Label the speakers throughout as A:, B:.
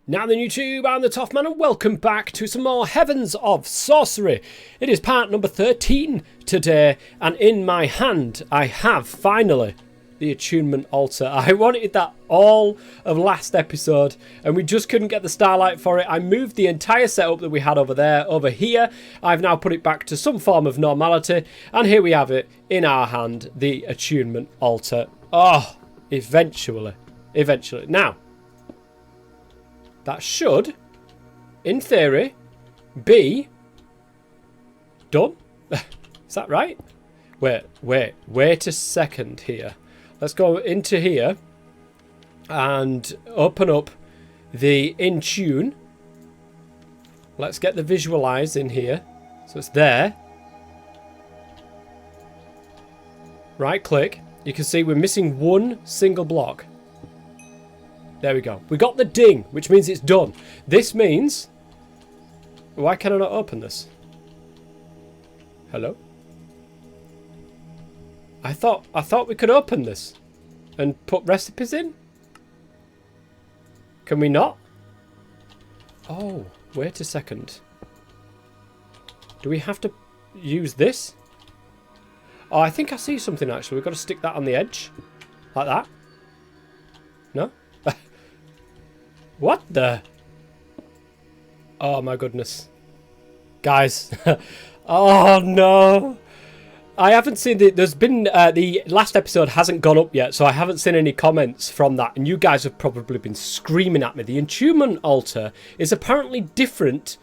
A: Now then YouTube, I'm the Toffman and welcome back to some more Heavens of Sorcery. It is part number 13 today, and in my hand I have finally the attunement altar. I wanted that all of last episode and we just couldn't get the starlight for it. I moved the entire setup that we had over there over here. I've now put it back to some form of normality, and here we have it in our hand, the attunement altar. Oh, eventually. Now, that should, in theory, be done. Is that right? Wait a second here. Let's go into here and open up the in tune. Let's get the visualize in here. So it's there. Right click. You can see we're missing one single block. There we go. We got the ding, which means it's done. This means... Why can I not open this? Hello? I thought we could open this and put recipes in. Can we not? Oh, wait a second. Do we have to use this? Oh, I think I see something actually. We've got to stick that on the edge. Like that. No? What the? Oh my goodness. Guys. Oh no. I haven't seen there's been, the last episode hasn't gone up yet, so I haven't seen any comments from that, and you guys have probably been screaming at me. The attunement altar is apparently different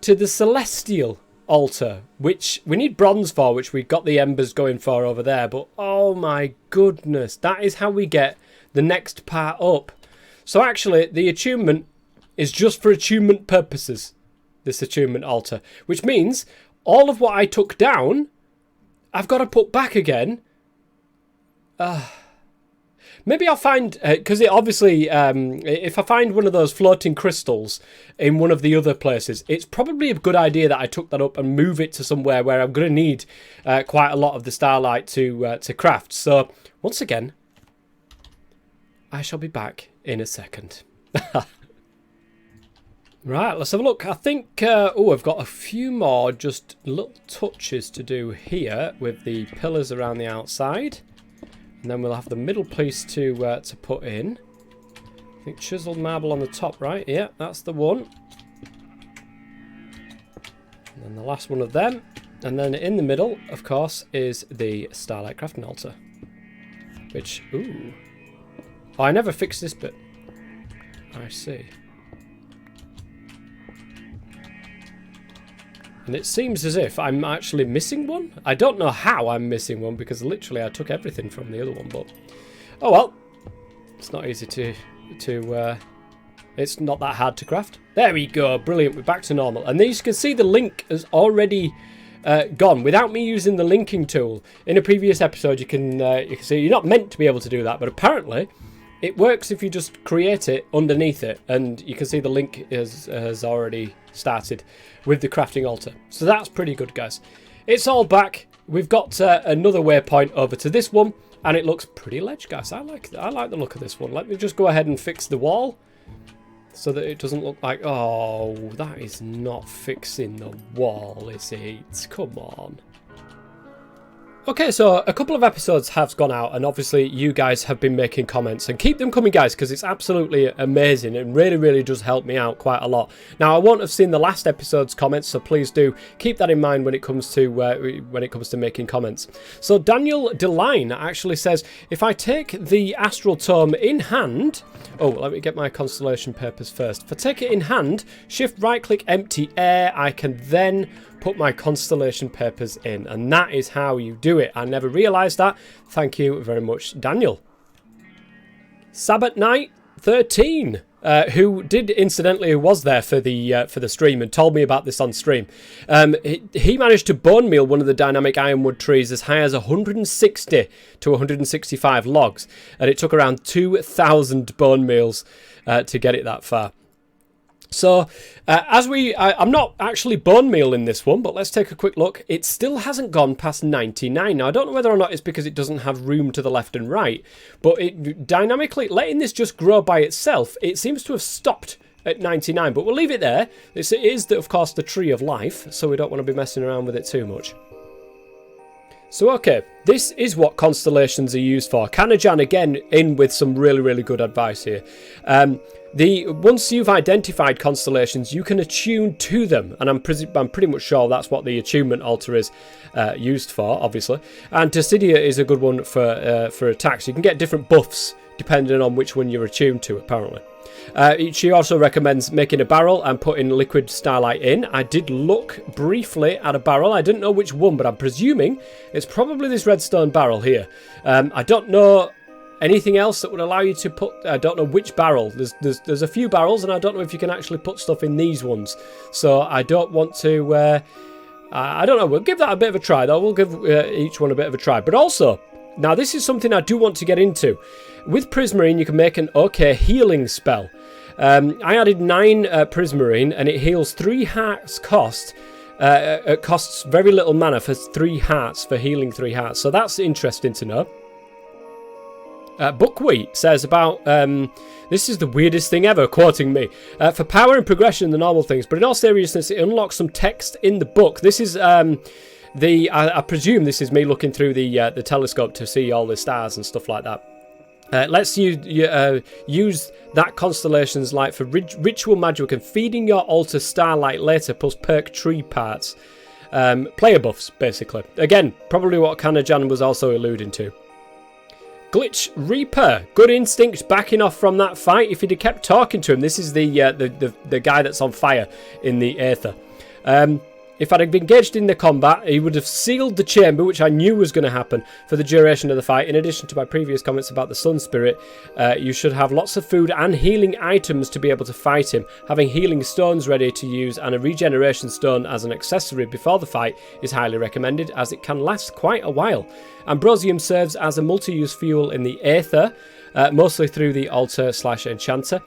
A: to the celestial altar, which we need bronze for, which we got the embers going for over there, but oh my goodness, that is how we get the next part up. So actually, the attunement is just for attunement purposes, this attunement altar, which means all of what I took down, I've got to put back again. Maybe I'll find, because it obviously, if I find one of those floating crystals in one of the other places, it's probably a good idea that I took that up and move it to somewhere where I'm going to need quite a lot of the starlight to craft. So, once again, I shall be back in a second. Right, let's have a look. I think, I've got a few more just little touches to do here with the pillars around the outside. And then we'll have the middle piece to put in. I think chiseled marble on the top, right? Yeah, that's the one. And then the last one of them. And then in the middle, of course, is the starlight crafting altar. Which, ooh. Oh, I never fixed this bit. I see. And it seems as if I'm actually missing one. I don't know how I'm missing one, because literally I took everything from the other one, but... Oh well. It's not easy to it's not that hard to craft. There we go. Brilliant. We're back to normal. And then you can see the link has already gone without me using the linking tool. In a previous episode, you can see you're not meant to be able to do that, but apparently it works if you just create it underneath it, and you can see the link has already started with the crafting altar. So that's pretty good, guys. It's all back. We've got another waypoint over to this one, and it looks pretty ledge, guys. I like the look of this one. Let me just go ahead and fix the wall so that it doesn't look like... Oh, that is not fixing the wall, is it? Come on. Okay, so a couple of episodes have gone out, and obviously you guys have been making comments, and keep them coming, guys, because it's absolutely amazing. It really does help me out quite a lot. Now, I won't have seen the last episode's comments, so please do keep that in mind when it comes to making comments. So Daniel Deline actually says, if I take the astral tome in hand... Oh, let me get my constellation papers first. If I take it in hand, shift right click empty air, I can then put my constellation papers in, and that is how you do it. I never realized that. Thank you very much, Daniel. Sabbath Night 13, who was there for the stream and told me about this on stream. He managed to bone meal one of the dynamic ironwood trees as high as 160 to 165 logs, and it took around 2,000 bone meals to get it that far. So, I'm not actually bone meal in this one, but let's take a quick look. It still hasn't gone past 99. Now, I don't know whether or not it's because it doesn't have room to the left and right, but it dynamically, letting this just grow by itself, it seems to have stopped at 99, but we'll leave it there. It is, of course, the tree of life, so we don't want to be messing around with it too much. So, okay, this is what constellations are used for. Kanajan, again, in with some really, really good advice here. Once you've identified constellations, you can attune to them, and I'm pretty much sure that's what the attunement altar is used for, obviously. And Dissidia is a good one for attacks. You can get different buffs depending on which one you're attuned to, apparently. She also recommends making a barrel and putting liquid starlight in. I did look briefly at a barrel. I didn't know which one, but I'm presuming it's probably this redstone barrel here. I don't know anything else that would allow you to put... I don't know which barrel. There's a few barrels, and I don't know if you can actually put stuff in these ones. So I don't want to... I don't know. We'll give that a bit of a try, though. We'll give each one a bit of a try. But also, now this is something I do want to get into. With Prismarine, you can make an okay healing spell. I added 9 Prismarine, and it heals 3 hearts cost. It costs very little mana for 3 hearts, for healing 3 hearts. So that's interesting to know. Buckwheat says about, this is the weirdest thing ever, quoting me. For power and progression, the normal things, but in all seriousness, it unlocks some text in the book. This is... I presume this is me looking through the telescope to see all the stars and stuff like that. Lets you use that constellation's light for ritual magic and feeding your altar starlight later, plus perk tree parts. Player buffs, basically. Again, probably what Kanajan was also alluding to. Glitch Reaper, good instincts backing off from that fight. If he'd have kept talking to him, this is the guy that's on fire in the Aether. If I'd have engaged in the combat, he would have sealed the chamber, which I knew was going to happen for the duration of the fight. In addition to my previous comments about the Sun Spirit, you should have lots of food and healing items to be able to fight him. Having healing stones ready to use and a regeneration stone as an accessory before the fight is highly recommended, as it can last quite a while. Ambrosium serves as a multi-use fuel in the Aether, mostly through the altar/enchanter.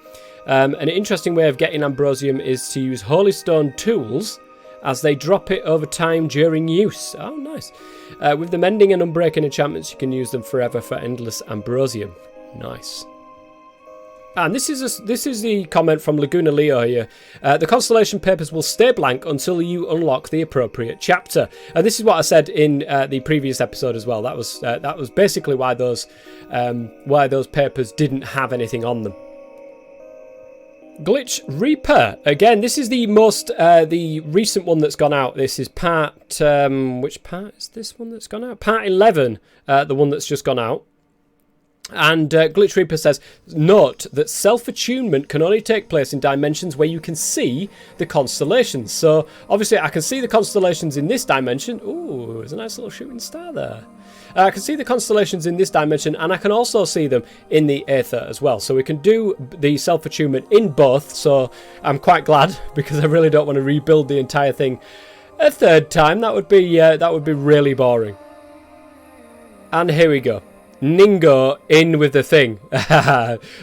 A: An interesting way of getting Ambrosium is to use Holy Stone tools, as they drop it over time during use. Oh, nice. With the mending and unbreaking enchantments, you can use them forever for endless Ambrosium. Nice. And this is the comment from Laguna Leo here. The constellation papers will stay blank until you unlock the appropriate chapter. And this is what I said in the previous episode as well. That was basically why those papers didn't have anything on them. Glitch Reaper. Again, this is the recent one that's gone out. This is part... which part is this one that's gone out? Part 11, the one that's just gone out. And Glitch Reaper says, note that self-attunement can only take place in dimensions where you can see the constellations. So, obviously, I can see the constellations in this dimension. Ooh, there's a nice little shooting star there. I can see the constellations in this dimension, and I can also see them in the Aether as well. So we can do the self-attunement in both, so I'm quite glad, because I really don't want to rebuild the entire thing a third time. That would be really boring. And here we go. Ningo in with the thing.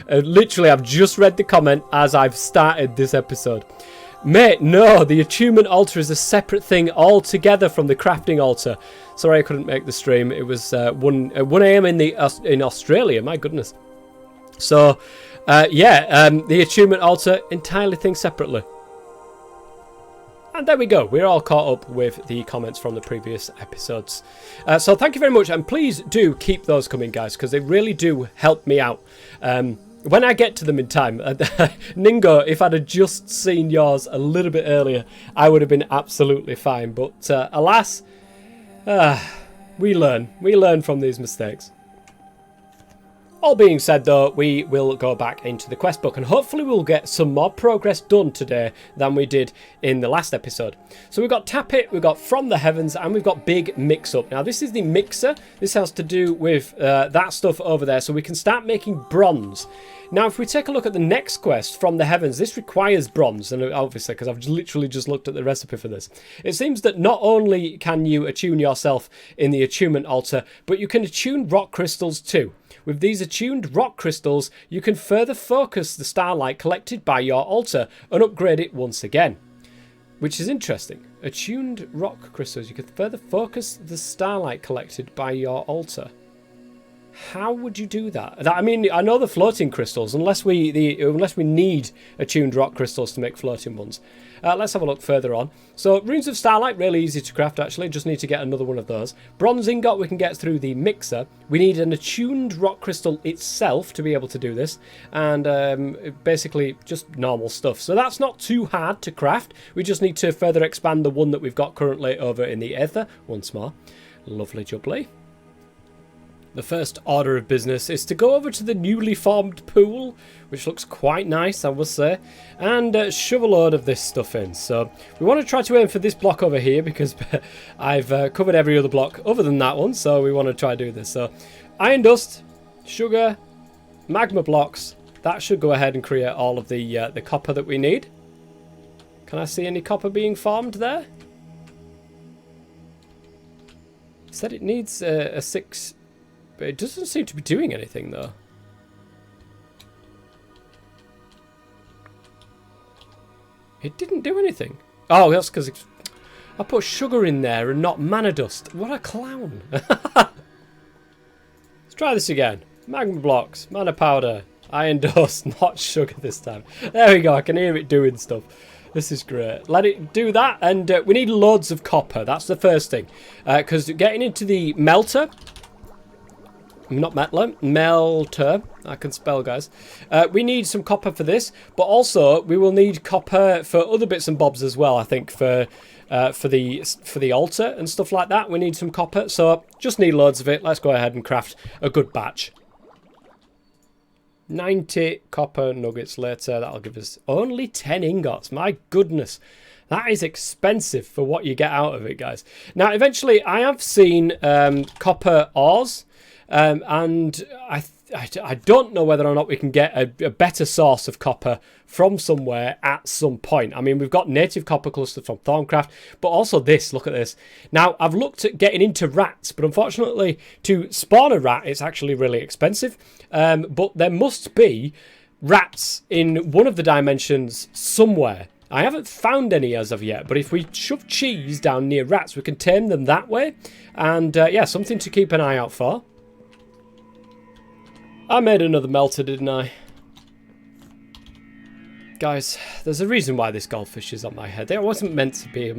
A: Literally, I've just read the comment as I've started this episode. Mate, no, the attunement altar is a separate thing altogether from the crafting altar. Sorry I couldn't make the stream. It was 1 a.m. in Australia, my goodness. So, the attunement altar, entirely thing separately. And there we go. We're all caught up with the comments from the previous episodes. So thank you very much. And please do keep those coming, guys, because they really do help me out. When I get to them in time, Ningo, if I'd have just seen yours a little bit earlier, I would have been absolutely fine. But alas, we learn. We learn from these mistakes. All being said, though, we will go back into the quest book and hopefully we'll get some more progress done today than we did in the last episode. So we've got Tap It, we've got From the Heavens, and we've got Big Mix Up. Now, this is the mixer. This has to do with that stuff over there, so we can start making bronze. Now, if we take a look at the next quest, From the Heavens, this requires bronze, and obviously, because I've literally just looked at the recipe for this. It seems that not only can you attune yourself in the attunement altar, but you can attune rock crystals too. With these attuned rock crystals, you can further focus the starlight collected by your altar and upgrade it once again. Which is interesting. Attuned rock crystals, you can further focus the starlight collected by your altar. How would you do that? I mean, I know the floating crystals, unless we need attuned rock crystals to make floating ones. Let's have a look further on. So, Runes of Starlight, really easy to craft actually, just need to get another one of those. Bronze ingot we can get through the mixer. We need an attuned rock crystal itself to be able to do this, and basically just normal stuff. So that's not too hard to craft, we just need to further expand the one that we've got currently over in the Aether, once more. Lovely jubbly. The first order of business is to go over to the newly formed pool, which looks quite nice, I must say, and shove a load of this stuff in. So we want to try to aim for this block over here because I've covered every other block other than that one, so we want to try to do this. So iron dust, sugar, magma blocks, that should go ahead and create all of the copper that we need. Can I see any copper being formed there? It said it needs a 6... But it doesn't seem to be doing anything, though. It didn't do anything. Oh, that's because I put sugar in there and not mana dust. What a clown. Let's try this again. Magma blocks, mana powder, iron dust, not sugar this time. There we go, I can hear it doing stuff. This is great. Let it do that, and we need loads of copper. That's the first thing. Because getting into the melter... Not metler, melter. I can spell, guys. We need some copper for this, but also we will need copper for other bits and bobs as well. I think for the altar and stuff like that, we need some copper. So just need loads of it. Let's go ahead and craft a good batch. 90 copper nuggets later. That'll give us only 10 ingots. My goodness. That is expensive for what you get out of it, guys. Now, eventually, I have seen copper ores. And I don't know whether or not we can get a better source of copper from somewhere at some point. I mean, we've got native copper clusters from Thorncraft, but also this, look at this. Now, I've looked at getting into rats, but unfortunately, to spawn a rat, it's actually really expensive. But there must be rats in one of the dimensions somewhere. I haven't found any as of yet, but if we shove cheese down near rats, we can tame them that way. And yeah, something to keep an eye out for. I made another melter, didn't I? Guys, there's a reason why this goldfish is on my head. It wasn't meant to be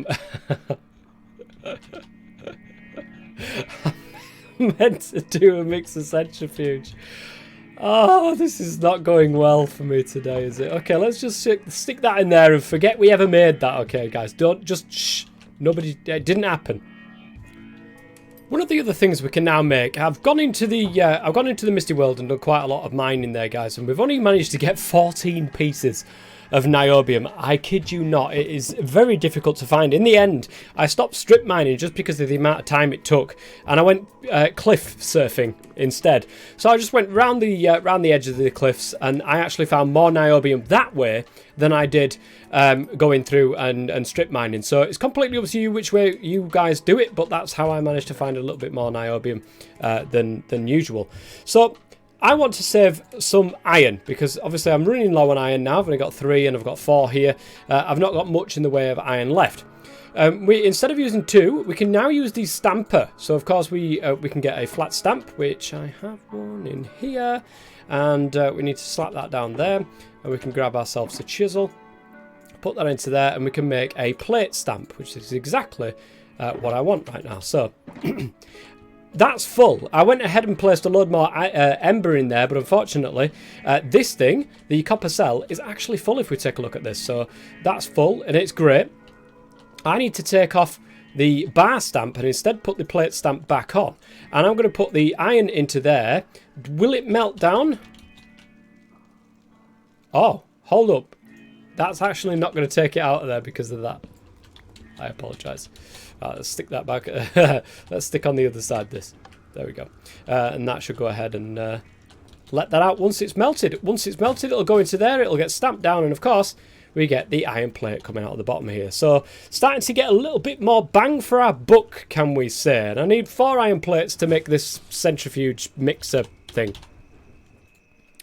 A: I'm meant to do a mixer centrifuge. Oh, this is not going well for me today, is it? Okay, let's just stick that in there and forget we ever made that. Okay, guys, don't just shh. Nobody, it didn't happen. One of the other things we can now make, I've gone into the Misty World and done quite a lot of mining there, guys, and we've only managed to get 14 pieces of niobium. I kid you not, it is very difficult to find. In the end, I stopped strip mining just because of the amount of time it took, and I went cliff surfing instead. So I just went round the edge of the cliffs, and I actually found more niobium that way than I did going through and strip mining. So it's completely up to you which way you guys do it, but that's how I managed to find a little bit more niobium than usual. So I want to save some iron, because obviously I'm running low on iron now. I've only got 3 and I've got 4 here. I've not got much in the way of iron left. Instead of using 2, we can now use the stamper. So of course we can get a flat stamp, which I have one in here, and we need to slap that down there, and we can grab ourselves a chisel, put that into there, and we can make a plate stamp, which is exactly what I want right now. So that's full. I went ahead and placed a load more ember in there, but unfortunately this thing, the copper cell, is actually full if we take a look at this. So that's full, and it's great. I need to take off the bar stamp and instead put the plate stamp back on. And I'm going to put the iron into there. Will it melt down? Oh, hold up. That's actually not going to take it out of there because of that. I apologise. Let's stick that back. Let's stick on the other side this. There we go. And that should go ahead and let that out once it's melted. Once it's melted, it'll go into there, it'll get stamped down, and of course, we get the iron plate coming out of the bottom here. So, starting to get a little bit more bang for our buck, can we say. And I need 4 iron plates to make this centrifuge mixer thing.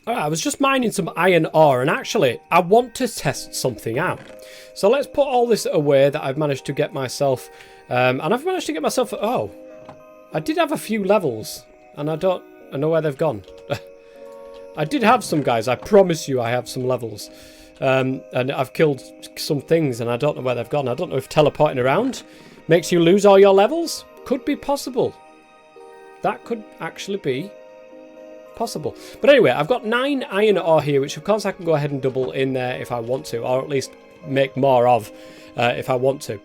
A: Alright, I was just mining some iron ore, and actually, I want to test something out. So let's put all this away that I've managed to get myself. And I've managed to get myself... Oh, I did have a few levels, and I know where they've gone. I did have some, guys. I promise you I have some levels. And I've killed some things, and I don't know where they've gone. I don't know if teleporting around makes you lose all your levels. Could be possible. That could actually be possible. But anyway, I've got 9 iron ore here, which of course I can go ahead and double in there if I want to, or at least make more of if I want to,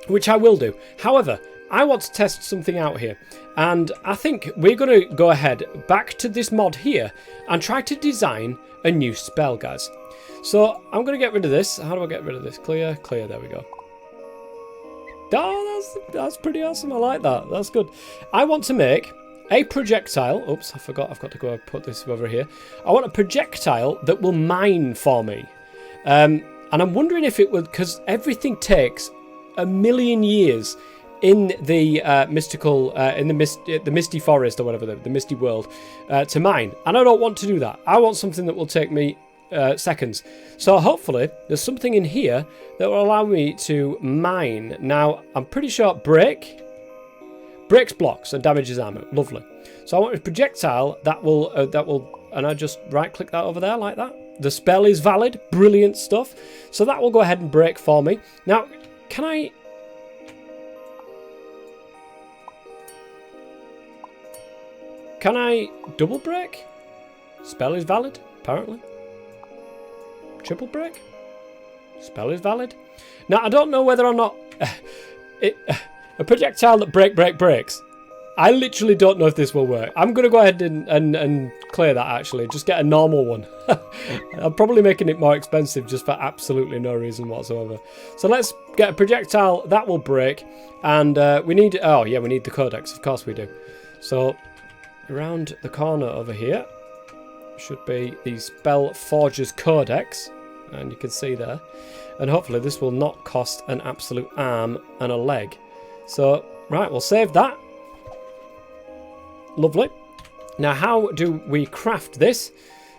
A: which I will do. However, I want to test something out here, and I think we're going to go ahead back to this mod here and try to design a new spell, guys. So I'm going to get rid of this. How do I get rid of this? Clear, clear, there we go. Oh, that's pretty awesome. I like that. That's good. I want to make a projectile. Oops, I forgot. I've got to go and put this over here. I want a projectile that will mine for me. And I'm wondering if it would, because everything takes a million years in the mystical, in the misty forest or whatever, the misty world, to mine. And I don't want to do that. I want something that will take me seconds. So hopefully there's something in here that will allow me to mine. Now, I'm pretty sure breaks blocks and damages armor. Lovely. So I want a projectile that will, and I just right click that over there like that. The spell is valid. Brilliant stuff. So that will go ahead and break for me. Now, can I double break? Spell is valid, apparently. Triple break? Spell is valid. Now, I don't know whether or not a projectile that breaks. I literally don't know if this will work. I'm going to go ahead and clear that, actually. Just get a normal one. I'm probably making it more expensive just for absolutely no reason whatsoever. So let's get a projectile that will break. And we need... Oh, yeah, we need the codex. Of course we do. So around the corner over here should be the Spell Forger's Codex, and you can see there, and hopefully this will not cost an absolute arm and a leg. So right, we'll save that. Lovely. Now, how do we craft this?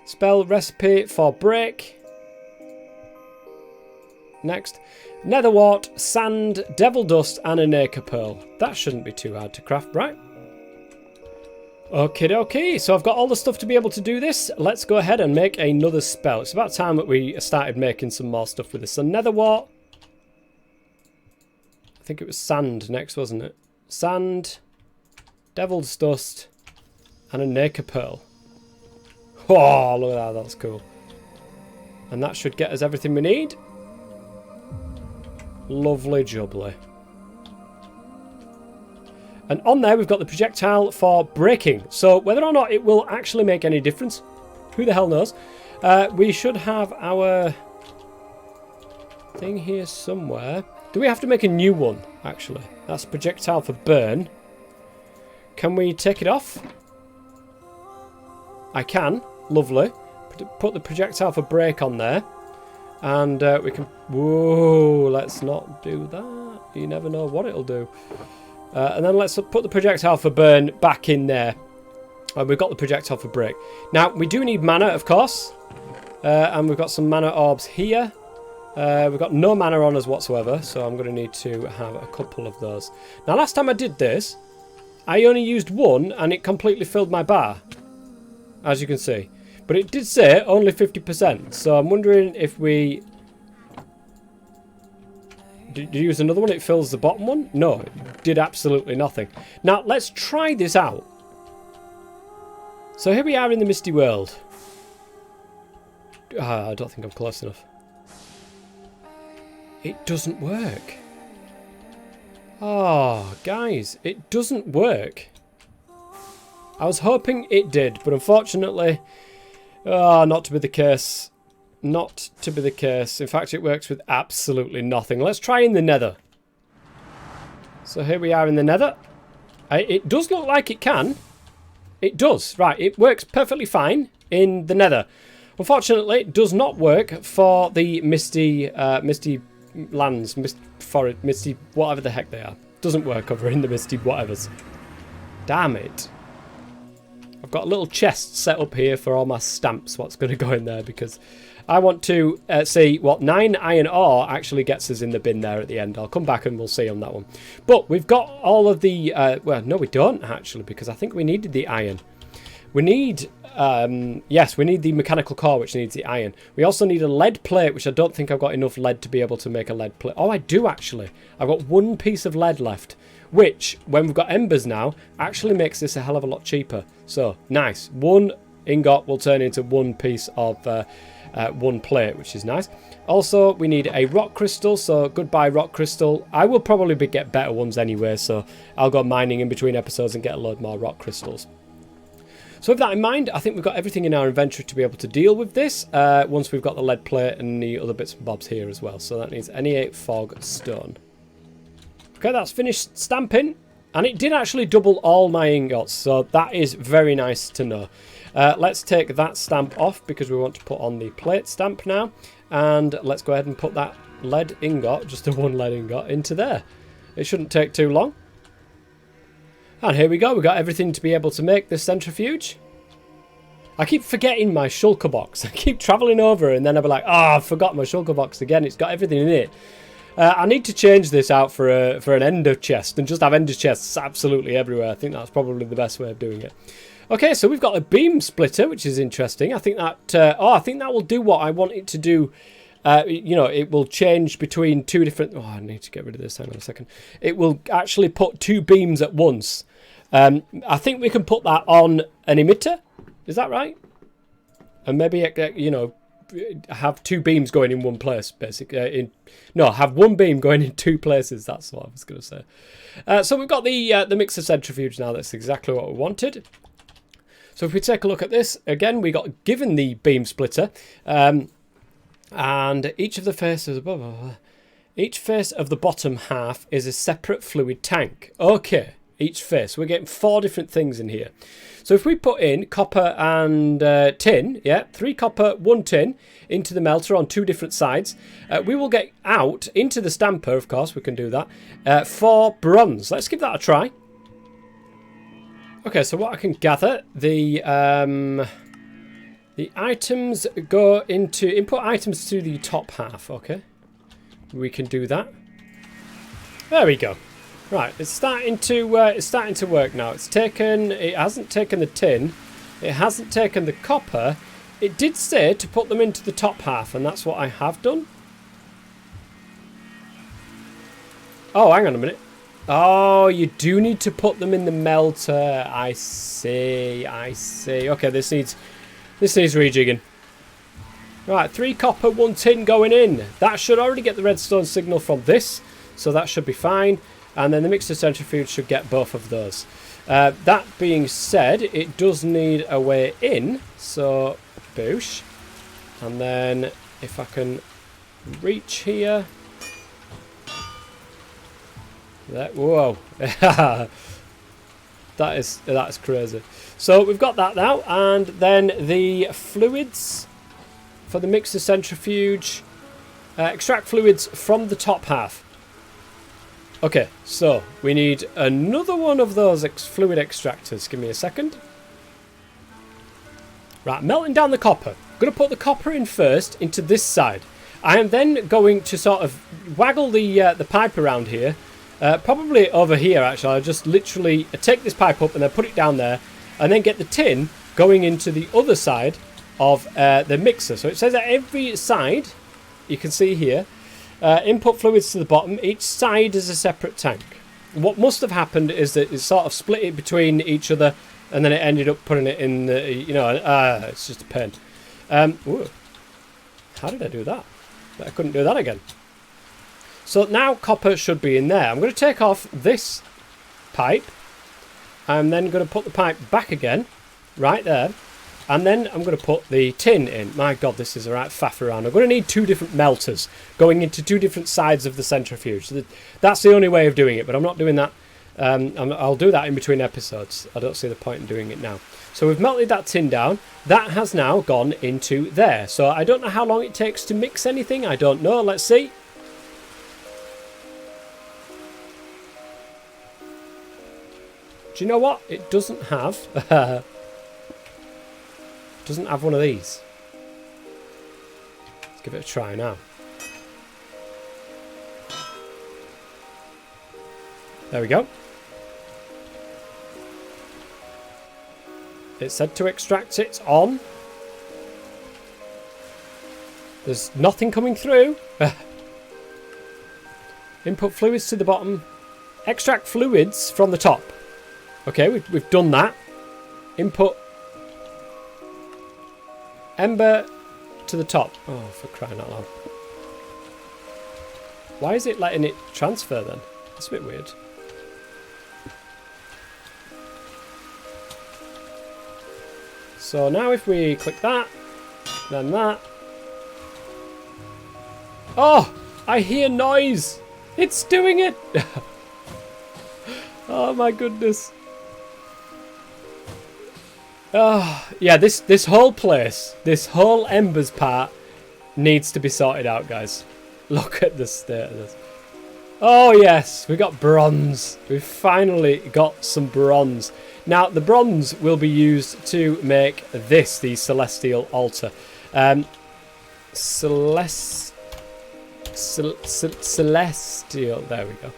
A: Spell recipe for break. Next, netherwort, sand, devil dust, and a nacre pearl. That shouldn't be too hard to craft, right? Okie dokie, so I've got all the stuff to be able to do this. Let's go ahead and make another spell. It's about time that we started making some more stuff with this. So netherwort. I think it was sand next, wasn't it? Sand, devil's dust, and a nacre pearl. Oh, look at that, that's cool. And that should get us everything we need. Lovely jubbly. And on there, we've got the projectile for breaking. So whether or not it will actually make any difference, who the hell knows? We should have our thing here somewhere. Do we have to make a new one, actually? That's projectile for burn. Can we take it off? I can. Lovely. Put the projectile for break on there. And we can... Whoa, let's not do that. You never know what it'll do. And then let's put the projectile for burn back in there. And we've got the projectile for break. Now, we do need mana, of course. And we've got some mana orbs here. We've got no mana on us whatsoever. So I'm going to need to have a couple of those. Now, last time I did this, I only used one and it completely filled my bar. As you can see. But it did say only 50%. So I'm wondering if we... Did you use another one? It fills the bottom one? No, it did absolutely nothing. Now, let's try this out. So here we are in the Misty World. I don't think I'm close enough. It doesn't work. Oh, guys, it doesn't work. I was hoping it did, but unfortunately, not to be the case. Not to be the case. In fact, it works with absolutely nothing. Let's try in the nether. So here we are in the nether. It does look like it can. it does. Right, it works perfectly fine in the nether. Unfortunately, it does not work for the misty lands, forest, misty whatever the heck they are. Doesn't work over in the misty whatevers. Damn it. I've got a little chest set up here for all my stamps, what's going to go in there, because I want to see what 9 iron ore actually gets us in the bin there at the end. I'll come back and we'll see on that one. But we've got all of the... well, no, we don't, actually, because I think we needed the iron. We need... yes, we need the mechanical core, which needs the iron. We also need a lead plate, which I don't think I've got enough lead to be able to make a lead plate. Oh, I do, actually. I've got 1 piece of lead left, which, when we've got embers now, actually makes this a hell of a lot cheaper. So, nice. 1 ingot will turn into 1 piece of 1 plate, which is nice. Also, we need a rock crystal, so goodbye rock crystal. I will probably get better ones anyway, so I'll go mining in between episodes and get a load more rock crystals. So with that in mind, I think we've got everything in our inventory to be able to deal with this, once we've got the lead plate and the other bits and bobs here as well. So that needs NE8 fog stone. Okay, that's finished stamping, and it did actually double all my ingots, so that is very nice to know. Let's take that stamp off because we want to put on the plate stamp now, and let's go ahead and put that lead ingot, just a 1 lead ingot, into there. It shouldn't take too long. And here we go, we've got everything to be able to make this centrifuge. I keep forgetting my shulker box. I keep travelling over and then I'll be like, oh, I forgot my shulker box again. It's got everything in it. I need to change this out for an ender chest and just have ender chests absolutely everywhere. I think that's probably the best way of doing it. Okay, so we've got a beam splitter, which is interesting. I think that, I think that will do what I want it to do. You know, it will change between 2 different... Oh, I need to get rid of this. Hang on a second. It will actually put 2 beams at once. I think we can put that on an emitter. Is that right? And maybe, you know, have 2 beams going in 1 place, basically. No, have 1 beam going in 2 places. That's what I was going to say. So we've got the mixer centrifuge now. That's exactly what we wanted. So if we take a look at this, again, we got given the beam splitter. And each of the faces above, each face of the bottom half is a separate fluid tank. Okay, each face. We're getting 4 different things in here. So if we put in copper and tin, yeah, 3 copper, 1 tin into the melter on 2 different sides, we will get out into the stamper, of course, we can do that, 4 bronze. Let's give that a try. Okay, so what I can gather, the items go into... Input items to the top half, okay. We can do that. There we go. Right, it's starting to work now. It hasn't taken the tin. It hasn't taken the copper. It did say to put them into the top half, and that's what I have done. Oh, hang on a minute. Oh, you do need to put them in the melter. I see. Okay, this needs rejigging. Right, 3 copper, 1 tin going in. That should already get the redstone signal from this, so that should be fine. And then the mixer centrifuge should get both of those. That being said, it does need a way in, so boosh. And then if I can reach here. Whoa. That's crazy. So we've got that now, and then the fluids for the mixer centrifuge. Extract fluids from the top half. Okay, so we need another one of those fluid extractors. Give me a second. Right, melting down the copper. I'm going to put the copper in first into this side. I am then going to sort of waggle the pipe around here. Probably over here, actually. I'll just literally take this pipe up and then put it down there. And then get the tin going into the other side of the mixer. So it says that every side, you can see here, input fluids to the bottom. Each side is a separate tank. What must have happened is that it sort of split it between each other, and then it ended up putting it in the, you know, it's just a pain. Ooh. How did I do that? I couldn't do that again. So now copper should be in there. I'm going to take off this pipe. I'm then going to put the pipe back again, right there. And then I'm going to put the tin in. My God, this is a right faff around. I'm going to need 2 different melters going into 2 different sides of the centrifuge. So that's the only way of doing it, but I'm not doing that I'll do that in between episodes. I don't see the point in doing it now. So we've melted that tin down. That has now gone into there. So I don't know how long it takes to mix anything. I don't know. Let's see. Do you know what? It doesn't have... doesn't have one of these. Let's give it a try now. There we go. It said to extract it on. There's nothing coming through. Input fluids to the bottom. Extract fluids from the top. Okay, we've done that. Input ember to the top. Oh, for crying out loud. Why is it letting it transfer then? That's a bit weird. So now if we click that, then that. Oh, I hear noise. It's doing it. Oh my goodness. Oh, yeah, this whole place, this whole embers part needs to be sorted out, guys. Look at the state of this. Oh yes, we got bronze. We've finally got some bronze. Now, the bronze will be used to make this, the celestial altar. Celestial, there we go.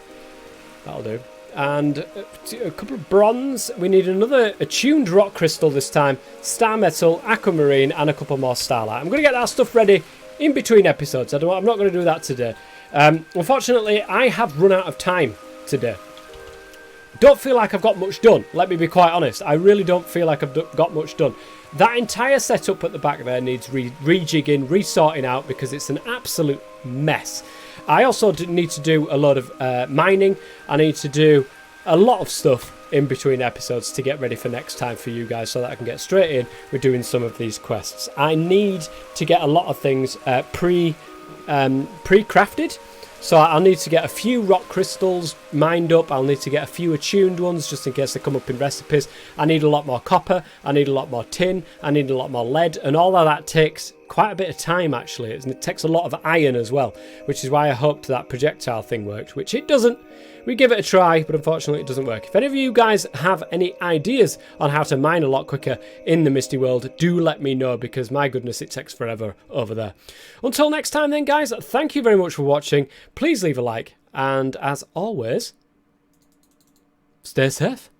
A: That'll do. And a couple of bronze. We need another attuned rock crystal this time, star metal, aquamarine, and a couple more starlight. I'm going to get that stuff ready in between episodes. I'm not going to do that today. Unfortunately, I have run out of time today. Don't feel like I've got much done. Let me be quite honest. I really don't feel like I've got much done. That entire setup at the back there needs rejigging, resorting out because it's an absolute mess. I also need to do a lot of mining. I need to do a lot of stuff in between episodes to get ready for next time for you guys so that I can get straight in with doing some of these quests. I need to get a lot of things pre-crafted. So I'll need to get a few rock crystals mined up. I'll need to get a few attuned ones just in case they come up in recipes. I need a lot more copper. I need a lot more tin. I need a lot more lead. And all of that takes quite a bit of time, actually. It takes a lot of iron as well, which is why I hoped that projectile thing worked, which it doesn't. We give it a try, but unfortunately it doesn't work. If any of you guys have any ideas on how to mine a lot quicker in the Misty World, do let me know, because my goodness, it takes forever over there. Until next time then, guys, thank you very much for watching. Please leave a like, and as always, stay safe.